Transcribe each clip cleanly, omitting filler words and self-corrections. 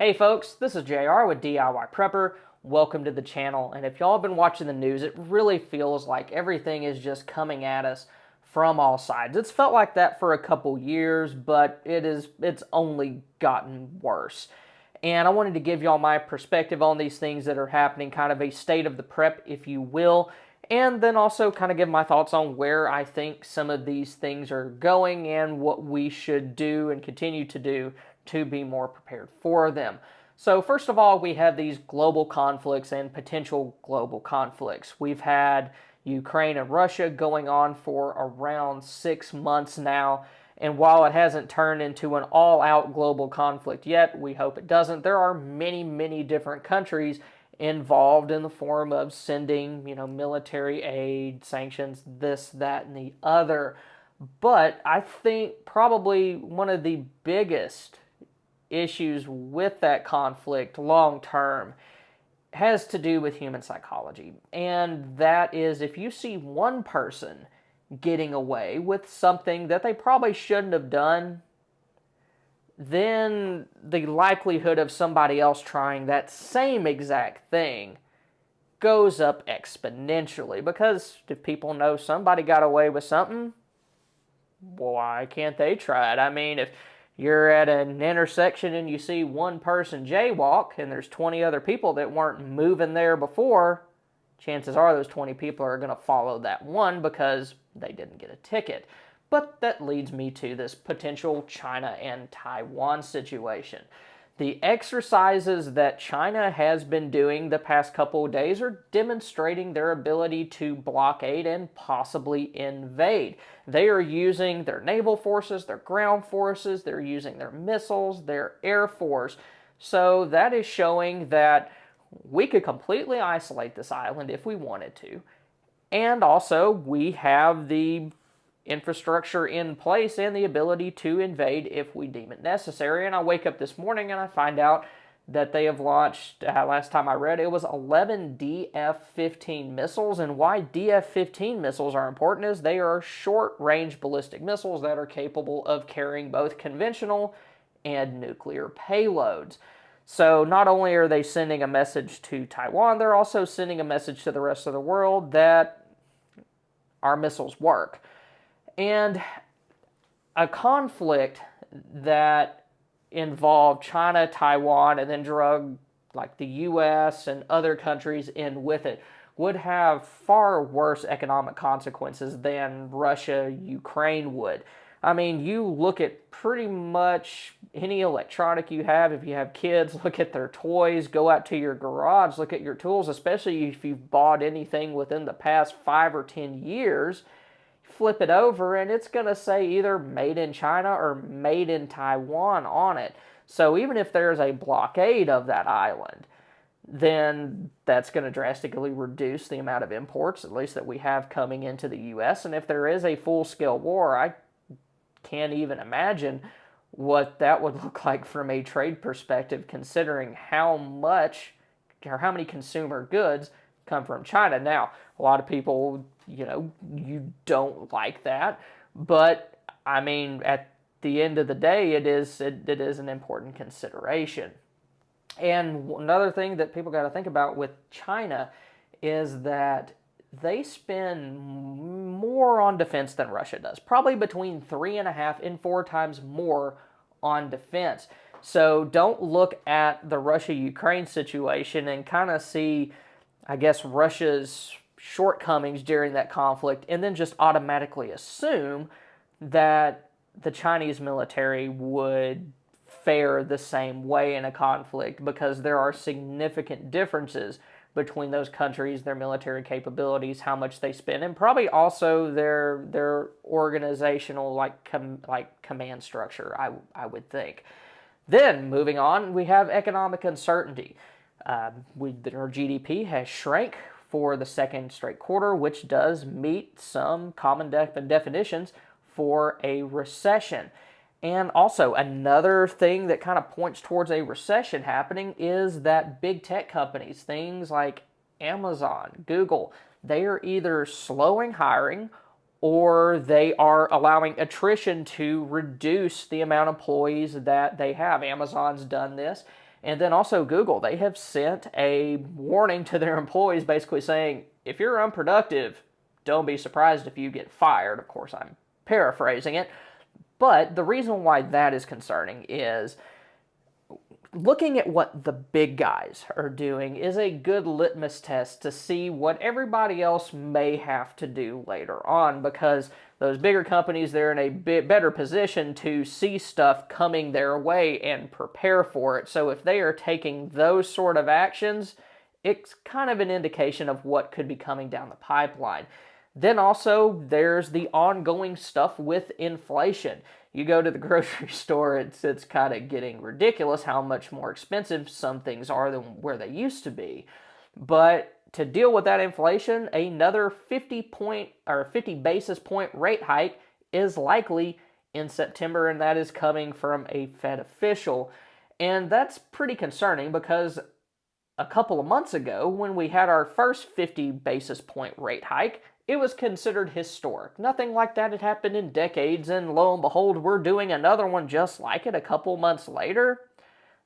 Hey folks, this is JR with DIY Prepper. Welcome to the channel. And if y'all have been watching the news, it really feels like everything is just coming at us from all sides. It's felt like that for a couple years, but it's only gotten worse. And I wanted to give y'all my perspective on these things that are happening, kind of a state of the prep, if you will, and then also kind of give my thoughts on where I think some of these things are going and what we should do and continue to do to be more prepared for them. So first of all, we have these global conflicts and potential global conflicts. We've had Ukraine and Russia going on for around 6 months now. And while it hasn't turned into an all-out global conflict yet, we hope it doesn't, there are many, many different countries involved in the form of sending, military aid, sanctions, this, that, and the other. But I think probably one of the biggest issues with that conflict long term has to do with human psychology. And that is, if you see one person getting away with something that they probably shouldn't have done, then the likelihood of somebody else trying that same exact thing goes up exponentially. Because if people know somebody got away with something, why can't they try it? I mean, if you're at an intersection and you see one person jaywalk and there's 20 other people that weren't moving there before, chances are those 20 people are going to follow that one because they didn't get a ticket. But that leads me to this potential China and Taiwan situation. The exercises that China has been doing the past couple of days are demonstrating their ability to blockade and possibly invade. They are using their naval forces, their ground forces, they're using their missiles, their air force. So that is showing that we could completely isolate this island if we wanted to. And also, we have the infrastructure in place and the ability to invade if we deem it necessary. And I wake up this morning and I find out that they have launched, last time I read, it was 11 DF-15 missiles. And why DF-15 missiles are important is they are short-range ballistic missiles that are capable of carrying both conventional and nuclear payloads. So not only are they sending a message to Taiwan, they're also sending a message to the rest of the world that our missiles work. And a conflict that involved China, Taiwan, and then drug like the U.S. and other countries in with it would have far worse economic consequences than Russia, Ukraine would. I mean, you look at pretty much any electronic you have. If you have kids, look at their toys, go out to your garage, look at your tools, especially if you've bought anything within the past 5 or 10 years. Flip it over and it's going to say either made in China or made in Taiwan on it. So even if there's a blockade of that island, then that's going to drastically reduce the amount of imports, at least that we have coming into the U.S. And if there is a full-scale war, I can't even imagine what that would look like from a trade perspective, considering how much or how many consumer goods come from China. Now, a lot of people, you don't like that, but I mean, at the end of the day, it is an important consideration. And another thing that people got to think about with China is that they spend more on defense than Russia does, probably between 3.5 and 4 times more on defense. So don't look at the Russia-Ukraine situation and kind of see, I guess, Russia's shortcomings during that conflict and then just automatically assume that the Chinese military would fare the same way in a conflict, because there are significant differences between those countries, their military capabilities, how much they spend, and probably also their organizational command structure, I would think. Then, moving on, we have economic uncertainty. Our GDP has shrank for the second straight quarter, which does meet some common definitions for a recession. And also, another thing that kind of points towards a recession happening is that big tech companies, things like Amazon, Google, they are either slowing hiring or they are allowing attrition to reduce the amount of employees that they have. Amazon's done this, And then also Google, they have sent a warning to their employees basically saying, if you're unproductive, don't be surprised if you get fired. Of course, I'm paraphrasing it. But the reason why that is concerning is looking at what the big guys are doing is a good litmus test to see what everybody else may have to do later on, because those bigger companies, they're in a bit better position to see stuff coming their way and prepare for it. So if they are taking those sort of actions, it's kind of an indication of what could be coming down the pipeline. Then also, there's the ongoing stuff with inflation. You go to the grocery store, it's kind of getting ridiculous how much more expensive some things are than where they used to be. But to deal with that inflation, another 50 basis point rate hike is likely in September, and that is coming from a Fed official. And that's pretty concerning because a couple of months ago, when we had our first 50 basis point rate hike, it was considered historic. Nothing like that had happened in decades, and lo and behold, we're doing another one just like it a couple months later.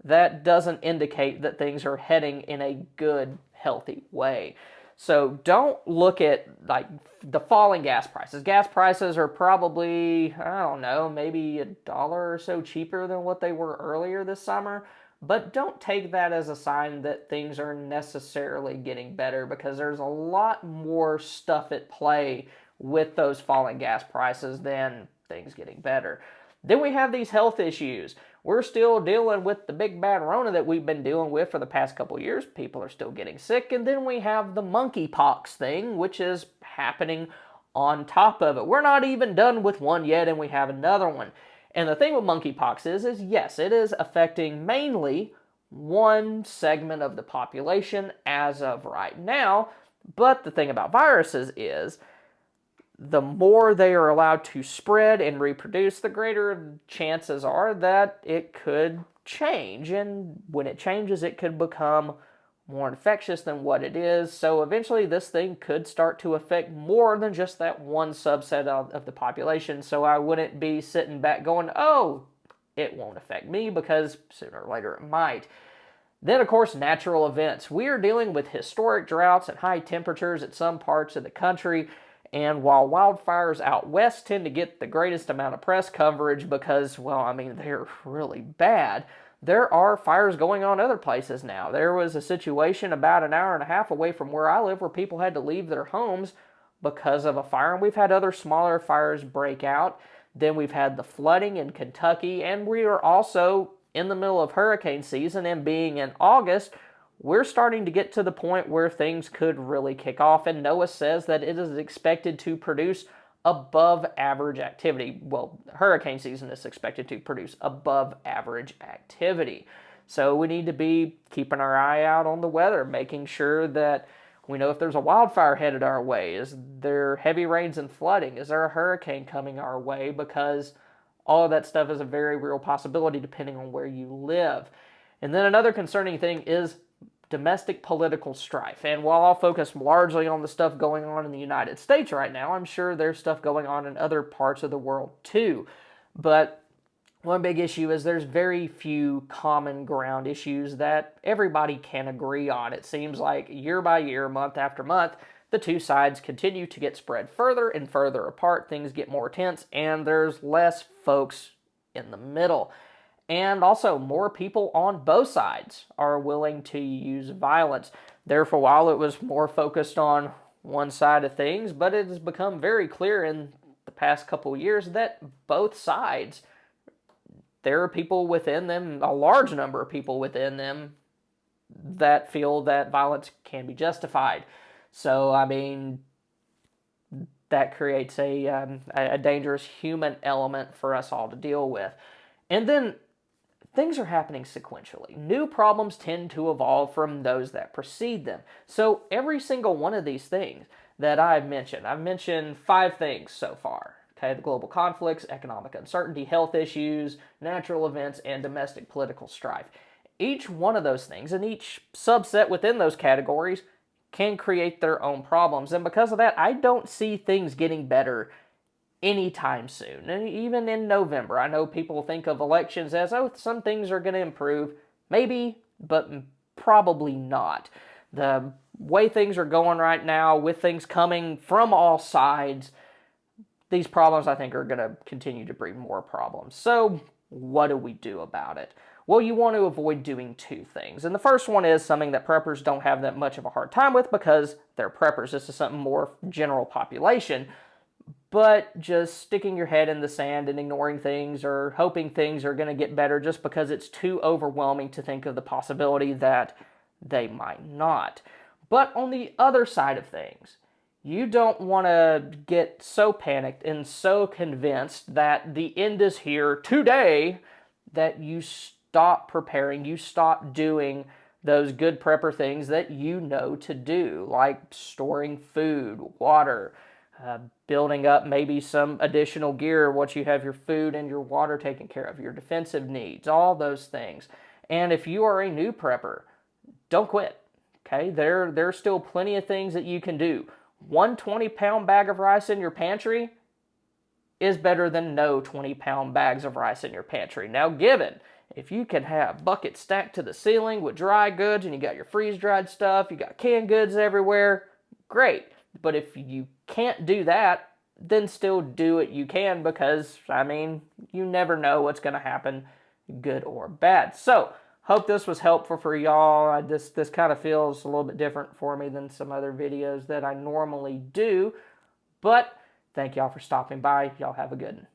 That doesn't indicate that things are heading in a good, healthy way. So don't look at like the falling gas prices. Gas prices are probably, I don't know, maybe $1 or so cheaper than what they were earlier this summer. But don't take that as a sign that things are necessarily getting better, because there's a lot more stuff at play with those falling gas prices than things getting better. Then we have these health issues. We're still dealing with the big bad Rona that we've been dealing with for the past couple of years. People are still getting sick. And then we have the monkeypox thing, which is happening on top of it. We're not even done with one yet, and we have another one. And the thing with monkeypox is yes, it is affecting mainly one segment of the population as of right now. But the thing about viruses is the more they are allowed to spread and reproduce, the greater chances are that it could change. And when it changes, it could become more infectious than what it is. So eventually this thing could start to affect more than just that one subset of the population. So I wouldn't be sitting back going, oh, it won't affect me, because sooner or later it might. Then, of course, natural events. We are dealing with historic droughts and high temperatures at some parts of the country. And while wildfires out west tend to get the greatest amount of press coverage because, well, I mean, they're really bad, there are fires going on other places now. There was a situation about an hour and a half away from where I live where people had to leave their homes because of a fire. And we've had other smaller fires break out. Then we've had the flooding in Kentucky. And we are also in the middle of hurricane season, and being in August, we're starting to get to the point where things could really kick off. And NOAA says that it is expected to produce above average activity. Well, hurricane season is expected to produce above average activity. So we need to be keeping our eye out on the weather, making sure that we know if there's a wildfire headed our way. Is there heavy rains and flooding? Is there a hurricane coming our way? Because all of that stuff is a very real possibility depending on where you live. And then another concerning thing is domestic political strife. And while I'll focus largely on the stuff going on in the United States right now, I'm sure there's stuff going on in other parts of the world too. But one big issue is there's very few common ground issues that everybody can agree on. It seems like year by year, month after month, the two sides continue to get spread further and further apart. Things get more tense, and there's less folks in the middle. And also, more people on both sides are willing to use violence. There, for a while, it was more focused on one side of things, but it has become very clear in the past couple of years that both sides, there are people within them, a large number of people within them, that feel that violence can be justified. So, I mean, that creates a dangerous human element for us all to deal with. And then things are happening sequentially. New problems tend to evolve from those that precede them. So every single one of these things that I've mentioned 5 things so far. Okay, the global conflicts, economic uncertainty, health issues, natural events, and domestic political strife. Each one of those things and each subset within those categories can create their own problems. And because of that, I don't see things getting better anytime soon. And even in November, I know people think of elections as, oh, some things are going to improve. Maybe but probably not. The way things are going right now, with things coming from all sides, these problems, I think, are going to continue to breed more problems. So what do we do about it? Well, you want to avoid doing two things. And the first one is something that preppers don't have that much of a hard time with because they're preppers. This is something more general population. But just sticking your head in the sand and ignoring things or hoping things are going to get better just because it's too overwhelming to think of the possibility that they might not. But on the other side of things, you don't want to get so panicked and so convinced that the end is here today that you stop preparing, you stop doing those good prepper things that you know to do, like storing food, water, building up maybe some additional gear once you have your food and your water taken care of, your defensive needs, all those things. And if you are a new prepper, don't quit. Okay, there's still plenty of things that you can do. One 20-pound bag of rice in your pantry is better than no 20-pound bags of rice in your pantry. Now, given if you can have buckets stacked to the ceiling with dry goods and you got your freeze-dried stuff, you got canned goods everywhere, great. But if you can't do that, then still do what you can because, I mean, you never know what's going to happen, good or bad. So, hope this was helpful for y'all. This kind of feels a little bit different for me than some other videos that I normally do. But thank y'all for stopping by. Y'all have a good one.